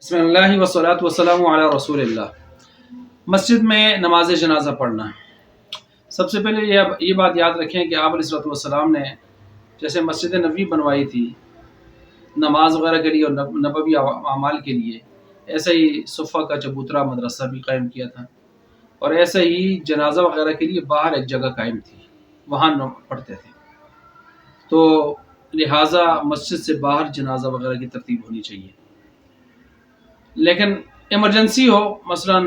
بسم اللہ वस्सलातु वस्सलामु अला रसूलिल्लाह। मस्जिद में नमाज जनाजा पढ़ना। सबसे पहले ये बात याद रखें कि आप अलैहिस्सलातु वस्सलाम ने जैसे मस्जिद नबवी बनवाई थी नमाज वगैरह के लिए और नबवी अमाल के लिए, ऐसे ही सुफ़ा का चबूतरा मदरसा भी कायम किया था, और ऐसे ही जनाजा वगैरह के लिए बाहर एक जगह कायम थी, वहाँ पढ़ते थे। तो लिहाजा मस्जिद से बाहर जनाजा वगैरह की तरतीब होनी चाहिए। लेकिन इमरजेंसी हो, मसलन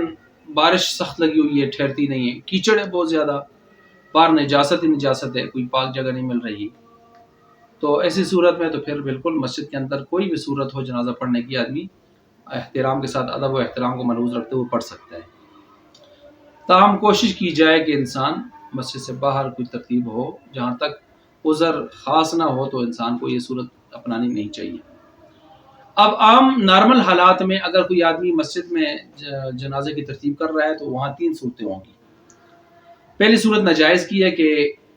बारिश सख्त लगी हुई है, ठहरती नहीं है, कीचड़ है बहुत ज़्यादा, बाहर निजासत ही निजासत है, कोई पाक जगह नहीं मिल रही, तो ऐसी सूरत में तो फिर बिल्कुल मस्जिद के अंदर कोई भी सूरत हो जनाजा पढ़ने की, आदमी एहतराम के साथ अदब व एहतराम को मलूज़ रखते हुए पढ़ सकता है। ताहम कोशिश की जाए कि इंसान मस्जिद से बाहर कोई तरतीब हो, जहाँ तक उज़र ख़ास ना हो तो इंसान को ये सूरत अपनानी नहीं चाहिए। अब आम नॉर्मल हालात में अगर कोई आदमी मस्जिद में जनाजे की तरतीब कर रहा है तो वहाँ तीन सूरतें होंगी। पहली सूरत नाजायज़ की है कि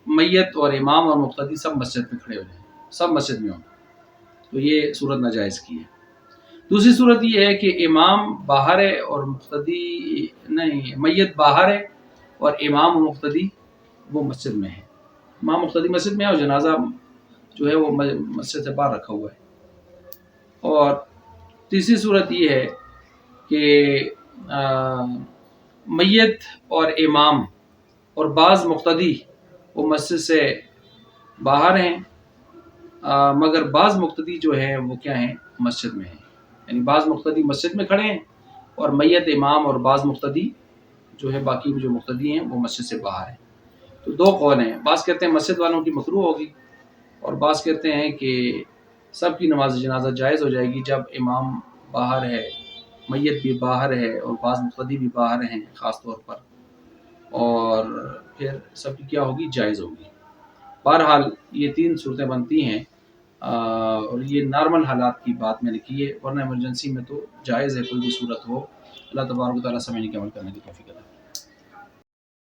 मैयत और इमाम और मुक्तदी सब मस्जिद में खड़े हो जाएं, सब मस्जिद में हों, तो ये सूरत नाजायज़ की है। दूसरी सूरत ये है कि इमाम बाहर है और मुक्तदी नहीं, मैयत बाहर है और इमाम और मुक्तदी वो मस्जिद में है, इमाम मुक्तदी मस्जिद में है और जनाजा जो है वो मस्जिद से बाहर रखा हुआ है। और तीसरी सूरत ये है कि मैयत और इमाम और बाज़ मुक्तदी वो मस्जिद से बाहर हैं, मगर बाज़ मुक्तदी जो हैं वो क्या हैं, मस्जिद में हैं। यानी बाज़ मुक्तदी मस्जिद में खड़े हैं और मैयत इमाम और बाज़ मुक्तदी जो है बाकी जो मुक्तदी हैं वो मस्जिद से बाहर हैं। तो दो कौल हैं, बाज़ कहते हैं मस्जिद वालों की मकरूह होगी और बाज़ कहते हैं कि सब की नमाज जनाजा जायज़ हो जाएगी जब इमाम बाहर है, मैयत भी बाहर है और बाज़ मुक़द्दी भी बाहर हैं ख़ास तौर पर, और फिर सब की क्या होगी, जायज़ होगी। बहरहाल ये तीन सूरतें बनती हैं, और ये नॉर्मल हालात की बात मैंने की है, वरना इमरजेंसी में तो जायज़ है कोई भी सूरत हो। अल्लाह तबारक व तआला समझने के अमल करने की तौफ़ीक़ अता फरमाए।